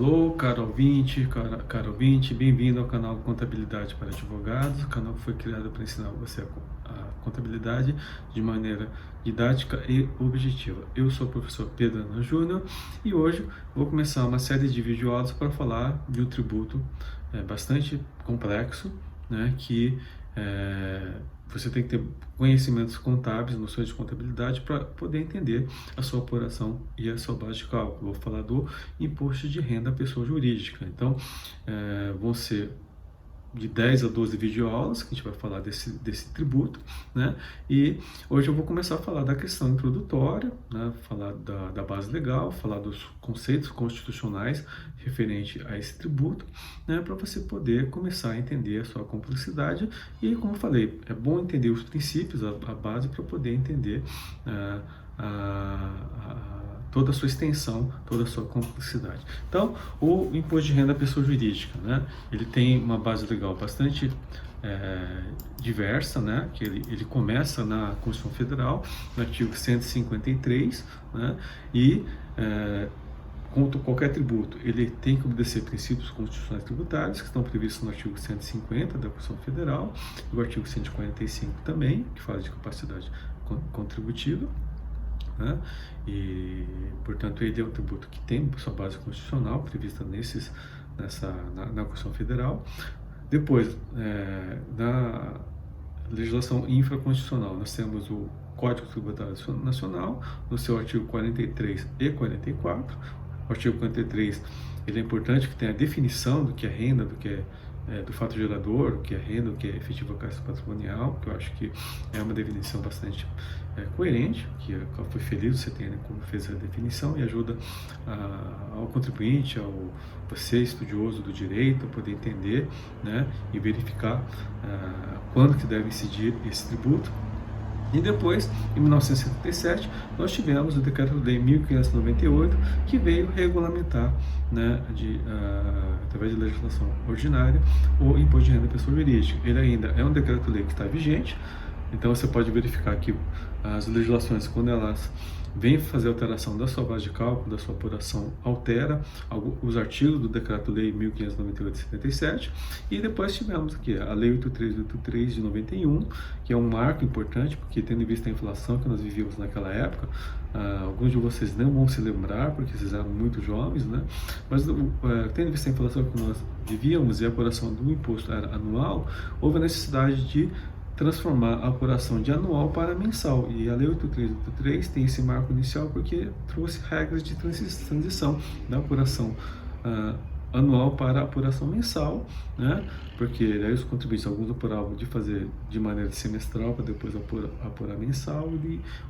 Alô, caro ouvinte, bem-vindo ao canal Contabilidade para Advogados, o canal que foi criado para ensinar você a contabilidade de maneira didática e objetiva. Eu sou o professor Pedro Ana Júnior e hoje vou começar uma série de videoaulas para falar de um tributo bastante complexo, né, que você tem que ter conhecimentos contábeis, noções de contabilidade para poder entender a sua apuração e a sua base de cálculo. Vou falar do imposto de renda à pessoa jurídica. Então, vão ser de 10 a 12 videoaulas que a gente vai falar desse tributo, né? E hoje eu vou começar a falar da questão introdutória, né? Falar da base legal, falar dos conceitos constitucionais referente a esse tributo, né? Para você poder começar a entender a sua complexidade e, como eu falei, é bom entender os princípios, a base, para poder entender toda a sua extensão, toda a sua complexidade. Então, o imposto de renda à pessoa jurídica, né? Ele tem uma base legal bastante diversa, né? Que ele começa na Constituição Federal, no artigo 153, né? E quanto qualquer tributo, ele tem que obedecer princípios constitucionais tributários que estão previstos no artigo 150 da Constituição Federal e o artigo 145 também, que fala de capacidade contributiva, né? E, portanto, ele é um tributo que tem sua base constitucional prevista na Constituição Federal. Depois, na legislação infraconstitucional, nós temos o Código Tributário Nacional, no seu artigo 43 e 44. O artigo 43, ele é importante que tenha a definição do que é renda, do que é do fato gerador, o que é renda, o que é efetiva caixa patrimonial, que eu acho que é uma definição bastante coerente, que foi feliz você ter, né, como fez a definição, e ajuda ao contribuinte, ao você estudioso do direito, a poder entender, né, e verificar quando que deve incidir esse tributo. E depois, em 1977, nós tivemos o Decreto-Lei 1598, que veio regulamentar, né, através de legislação ordinária, o imposto de renda da pessoa jurídica. Ele ainda é um Decreto-Lei que está vigente, então você pode verificar que as legislações, quando elas vêm fazer alteração da sua base de cálculo, da sua apuração, altera os artigos do Decreto-Lei 1598 de 77, e depois tivemos aqui a Lei 8383 de 91, que é um marco importante, porque tendo em vista a inflação que nós vivíamos naquela época, alguns de vocês não vão se lembrar, porque vocês eram muito jovens, né? Mas tendo em vista a inflação que nós vivíamos e a apuração do imposto era anual, houve a necessidade de transformar a apuração de anual para mensal, e a Lei 8383 tem esse marco inicial porque trouxe regras de transição da apuração anual para a apuração mensal, né? Porque aí os contribuintes, alguns apuravam de fazer de maneira semestral para depois apurar mensal,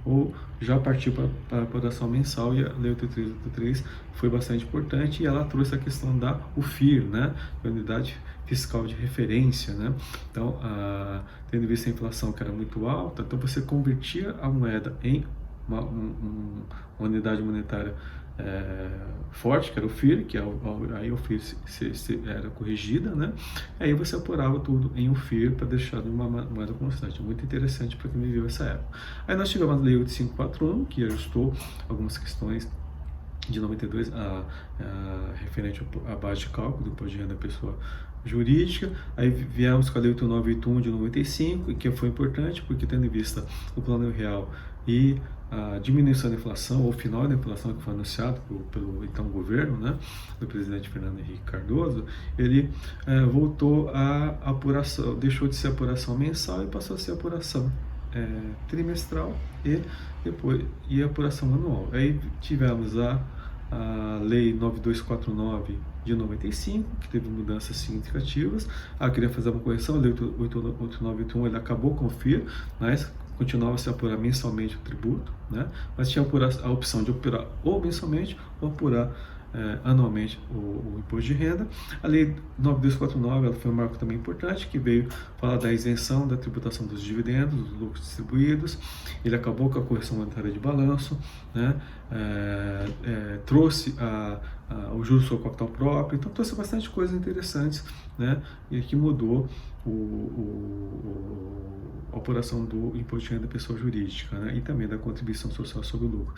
ou já partiu para a apuração mensal, e a Lei 8383 foi bastante importante, e ela trouxe a questão da UFIR, né? A unidade fiscal de referência, né? Então, tendo visto a inflação que era muito alta, então você convertia a moeda em uma unidade monetária forte, que era o FIR, que aí o FIR era corrigida, né? Aí você apurava tudo em o FIR para deixar uma moeda constante. Muito interessante para quem viveu essa época. Aí nós tivemos a Lei 8541, que ajustou algumas questões de 92, referente à base de cálculo do imposto de renda da pessoa jurídica. Aí viemos com a Lei 8981 de 95, que foi importante porque, tendo em vista o plano real e a diminuição da inflação, ou o final da inflação que foi anunciado pelo então governo, né, do presidente Fernando Henrique Cardoso, ele voltou a apuração, deixou de ser apuração mensal e passou a ser apuração trimestral e depois a apuração anual. Aí tivemos a Lei 9249 de 95, que teve mudanças significativas. Queria fazer uma correção, a Lei 8981 ele acabou com o FIR, mas continuava a se apurar mensalmente o tributo, né? Mas tinha a opção de apurar ou mensalmente ou apurar anualmente o imposto de renda. A Lei 9249 ela foi um marco também importante, que veio falar da isenção da tributação dos dividendos, dos lucros distribuídos. Ele acabou com a correção monetária de balanço, né? Trouxe o juros sobre capital próprio, então trouxe bastante coisas interessantes, né, e que mudou a apuração do imposto de renda da pessoa jurídica, né, e também da contribuição social sobre o lucro.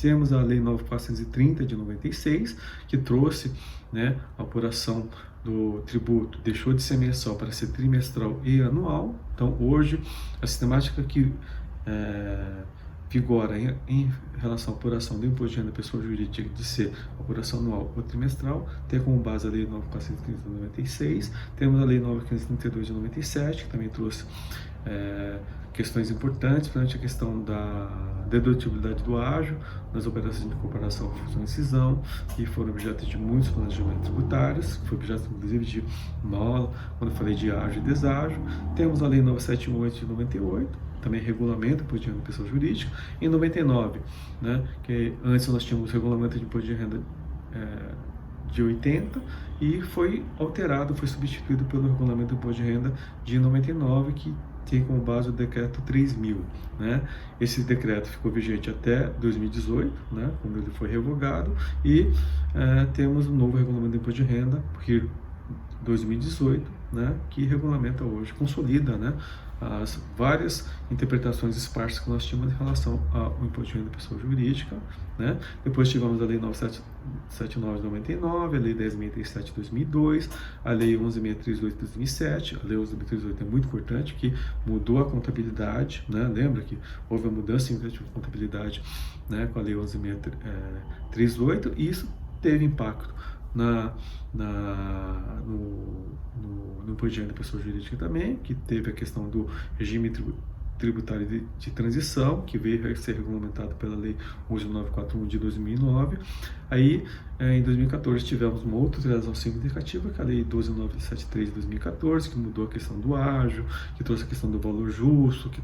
Temos a Lei 9.430 de 96, que trouxe, né, a apuração do tributo, deixou de ser mensal para ser trimestral e anual. Então hoje a sistemática que vigora em relação à apuração do imposto de renda da pessoa jurídica de ser apuração anual ou trimestral, tem como base a Lei 9.430 de 96, temos a Lei 9.532 de 97, que também trouxe questões importantes, principalmente a questão da dedutibilidade do ágio nas operações de comparação, fusão e cisão, que foram objeto de muitos planejamentos tributários, que foi objeto inclusive de uma aula quando eu falei de ágio e deságio. Temos a Lei 9.718 de 98, também regulamento imposto de renda da pessoa jurídica. Em 99, né, que antes nós tínhamos o regulamento de imposto de renda de 80 e foi alterado, foi substituído pelo regulamento do imposto de renda de 99, que tem como base o decreto 3.000, né? Esse decreto ficou vigente até 2018, né, quando ele foi revogado, e temos um novo regulamento do imposto de renda, porque 2018, né, que regulamenta hoje, consolida, né, as várias interpretações esparsas que nós tínhamos em relação ao imposto de renda da pessoa jurídica, né? Depois tivemos a Lei 9.779 de 99, a Lei 10.637 de 2002, a Lei 11.638 de 2007. A Lei 11.638 é muito importante, que mudou a contabilidade, né? Lembra que houve a mudança de contabilidade, né, com a Lei 11.638, e isso teve impacto no imposto de renda da pessoa jurídica também, que teve a questão do regime tributário de transição, que veio a ser regulamentado pela Lei 11.941 de 2009. Aí, em 2014, tivemos uma outra transação significativa, que é a Lei 12.973 de 2014, que mudou a questão do ágio, que trouxe a questão do valor justo, que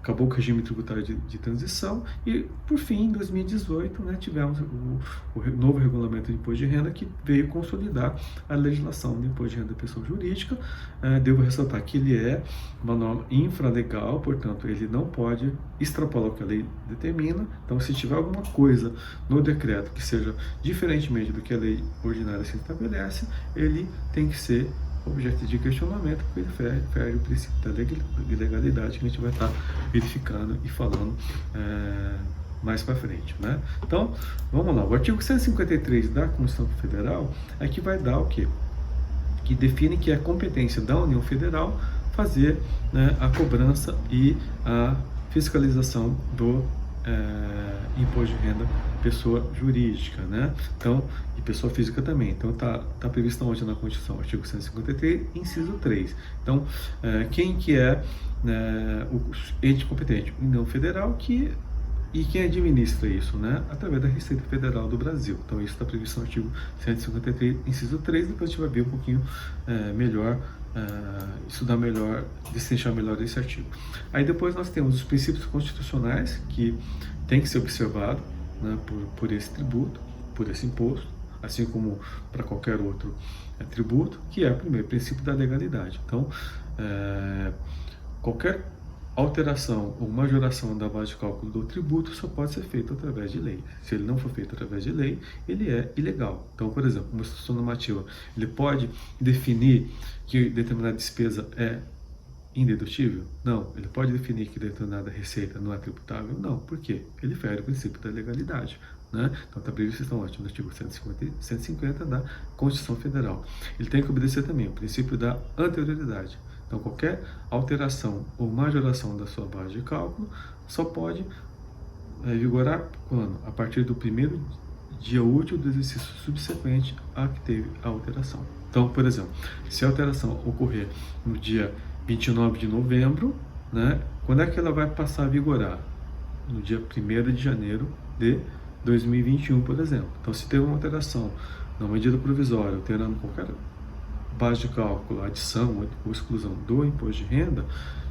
acabou com o regime tributário de transição. E, por fim, em 2018, né, tivemos o novo regulamento de imposto de renda, que veio consolidar a legislação do imposto de renda da pessoa jurídica. Devo ressaltar que ele é uma norma infralegal, portanto, ele não pode extrapolar o que a lei determina. Então, se tiver alguma coisa no decreto que seja diferentemente do que a lei ordinária se estabelece, ele tem que ser objeto de questionamento, porque ele fere o princípio da legalidade, que a gente vai estar verificando e falando mais para frente, né? Então, vamos lá. O artigo 153 da Constituição Federal é que vai dar o quê? Que define que é competência da União Federal fazer, né, a cobrança e a fiscalização do imposto de renda pessoa jurídica, né? Então, e pessoa física também. Então, tá previsto onde na Constituição, artigo 153, inciso 3. Então, quem que é o ente competente? União Federal, e quem administra isso, né? Através da Receita Federal do Brasil. Então, isso está previsto no artigo 153, inciso 3. Depois a gente vai ver um pouquinho melhor, estudar melhor, destrinchar melhor esse artigo. Aí depois nós temos os princípios constitucionais, que tem que ser observado, né, por esse tributo, por esse imposto, assim como para qualquer outro tributo, que é o primeiro princípio da legalidade. Então, qualquer alteração ou majoração da base de cálculo do tributo só pode ser feito através de lei. Se ele não for feito através de lei, ele é ilegal. Então, por exemplo, uma instituição normativa, ele pode definir que determinada despesa é indedutível? Não. Ele pode definir que determinada receita não é tributável? Não. Por quê? Ele fere o princípio da legalidade, né? Então, está previsto no artigo 150 da Constituição Federal. Ele tem que obedecer também o princípio da anterioridade. Então, qualquer alteração ou majoração da sua base de cálculo só pode vigorar quando? A partir do primeiro dia útil do exercício subsequente a que teve a alteração. Então, por exemplo, se a alteração ocorrer no dia 29 de novembro, né, quando é que ela vai passar a vigorar? No dia 1º de janeiro de 2021, por exemplo. Então, se teve uma alteração na medida provisória, alterando qualquer base de cálculo, adição ou exclusão do imposto de renda,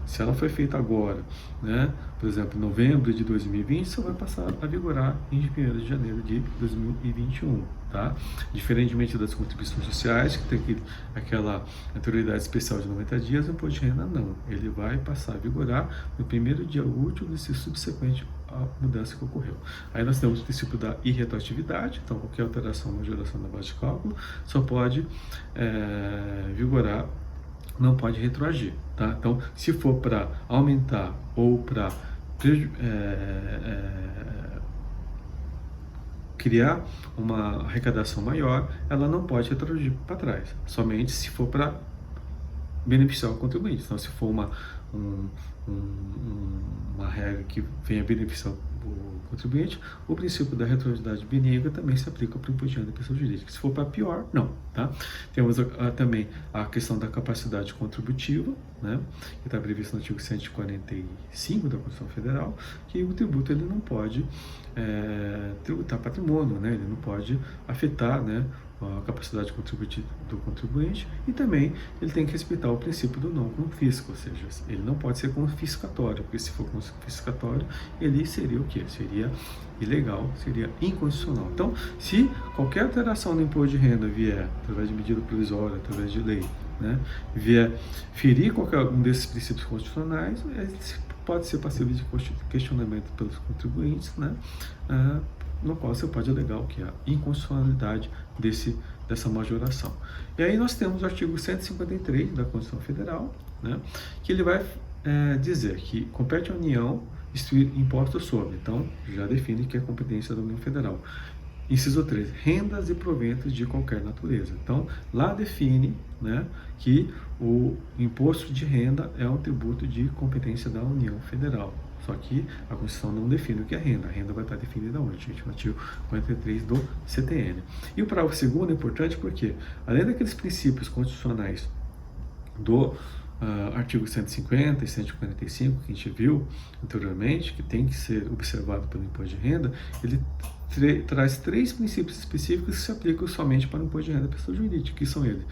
se ela foi feita agora, né, por exemplo, em novembro de 2020, só vai passar a vigorar em 1º de janeiro de 2021, tá? Diferentemente das contribuições sociais, que tem aquela anterioridade especial de 90 dias, o imposto de renda não. Ele vai passar a vigorar no primeiro dia útil desse subsequente a mudança que ocorreu. Aí nós temos o princípio da irretroatividade, então qualquer alteração na majoração da base de cálculo só pode vigorar, não pode retroagir, tá? Então, se for para aumentar ou para criar uma arrecadação maior, ela não pode retroagir para trás, somente se for para beneficiar o contribuinte. Então, se for uma regra que venha beneficiar o contribuinte, o princípio da retroatividade benigna também se aplica para o imposto de renda da pessoa jurídica. Se for para pior, não. Tá? Temos também a questão da capacidade contributiva, né, que está prevista no artigo 145 da Constituição Federal, que o tributo ele não pode tributar patrimônio, né, ele não pode afetar, né, a capacidade contributiva do contribuinte, e também ele tem que respeitar o princípio do não confisco, ou seja, ele não pode ser confiscatório, porque se for confiscatório, ele seria o quê? Seria ilegal, seria inconstitucional. Então, se qualquer alteração no imposto de renda vier através de medida provisória, através de lei, né, vier ferir qualquer um desses princípios constitucionais, pode ser passível de questionamento pelos contribuintes, né, no qual você pode alegar o que é a inconstitucionalidade dessa majoração. E aí nós temos o artigo 153 da Constituição Federal, né, que ele vai dizer que compete à União instituir impostos sobre, então já define que é competência da União Federal. Inciso 3, rendas e proventos de qualquer natureza. Então, lá define, né, que o imposto de renda é um tributo de competência da União Federal. Só que a Constituição não define o que é renda. A renda vai estar definida onde? No artigo 43 do CTN. E o parágrafo segundo é importante porque, além daqueles princípios constitucionais do artigo 150 e 145, que a gente viu anteriormente, que tem que ser observado pelo imposto de renda, ele traz 3 princípios específicos que se aplicam somente para o imposto de renda da pessoa jurídica, que são eles: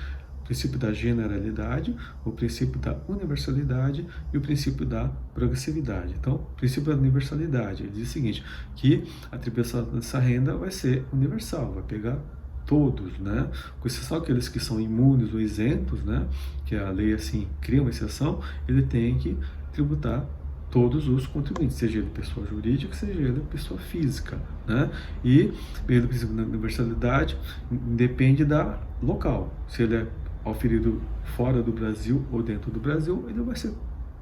o princípio da generalidade, o princípio da universalidade e o princípio da progressividade. Então, o princípio da universalidade, ele diz o seguinte, que a atribuição dessa renda vai ser universal, vai pegar todos, né? Com exceção aqueles que são imunes ou isentos, né? Que a lei assim cria uma exceção, ele tem que tributar todos os contribuintes, seja ele pessoa jurídica, seja ele pessoa física, né? E pelo princípio da universalidade, depende da local. Se ele é auferido fora do Brasil ou dentro do Brasil, ele vai ser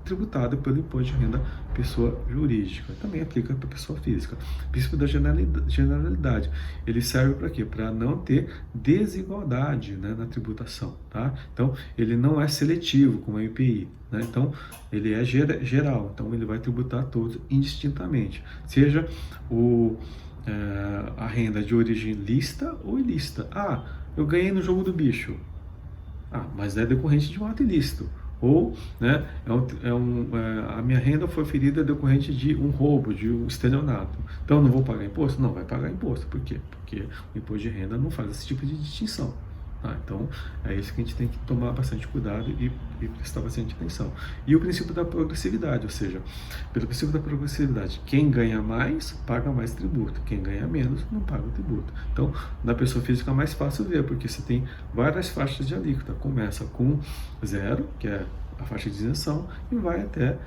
tributado pelo imposto de renda pessoa jurídica. Também aplica para pessoa física. O princípio da generalidade, ele serve para quê? Para não ter desigualdade, né, na tributação, tá? Então, ele não é seletivo, como a IPI, né? Então, ele é geral, então ele vai tributar todos indistintamente, seja a renda de origem lícita ou ilícita. Ah, eu ganhei no jogo do bicho. Ah, mas é decorrente de um ato ilícito. Ou, né, a minha renda foi ferida decorrente de um roubo, de um estelionato. Então, eu não vou pagar imposto? Não, vai pagar imposto. Por quê? Porque o imposto de renda não faz esse tipo de distinção. Tá? Então, é isso que a gente tem que tomar bastante cuidado e prestar bastante atenção. E o princípio da progressividade, ou seja, pelo princípio da progressividade, quem ganha mais, paga mais tributo. Quem ganha menos, não paga o tributo. Então, na pessoa física é mais fácil ver, porque você tem várias faixas de alíquota. Começa com 0, que é a faixa de isenção, e vai até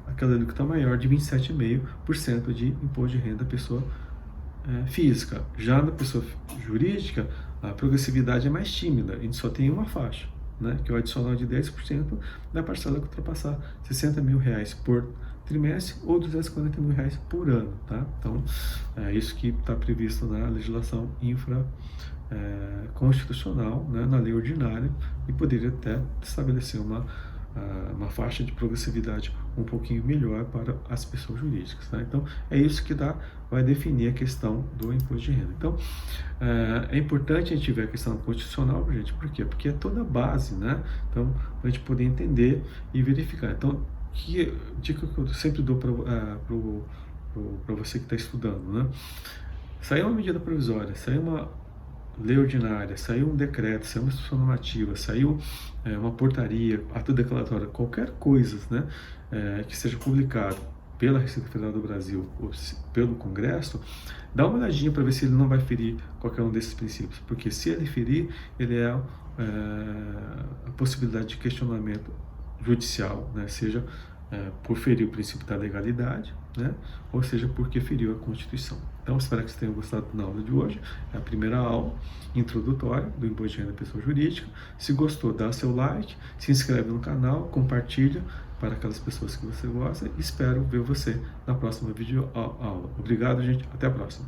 aquela alíquota maior de 27,5% de imposto de renda da pessoa física. Já na pessoa jurídica, a progressividade é mais tímida, a gente só tem uma faixa, né, que é o adicional de 10% da parcela que ultrapassar R$60 mil por trimestre ou R$240 mil por ano, tá? Então, é isso que está previsto na legislação constitucional, né, na lei ordinária, e poderia até estabelecer uma faixa de progressividade um pouquinho melhor para as pessoas jurídicas, tá? Então, é isso que vai definir a questão do imposto de renda. Então, é importante a gente ver a questão constitucional, gente, por quê? Porque é toda a base, né? Então, para a gente poder entender e verificar. Então, que dica que eu sempre dou para você que está estudando, né? Saiu uma medida provisória, saiu uma lei ordinária, saiu um decreto, saiu uma instrução normativa, saiu uma portaria, ato declaratório, qualquer coisa, né, que seja publicado pela Receita Federal do Brasil ou pelo Congresso, dá uma olhadinha para ver se ele não vai ferir qualquer um desses princípios, porque se ele ferir, ele é a possibilidade de questionamento judicial, né, seja por ferir o princípio da legalidade, né? Ou seja, porque feriu a Constituição. Então, espero que vocês tenham gostado da aula de hoje. É a primeira aula introdutória do Imposto de Renda da Pessoa Jurídica. Se gostou, dá seu like, se inscreve no canal, compartilha para aquelas pessoas que você gosta. Espero ver você na próxima vídeo aula. Obrigado, gente. Até a próxima.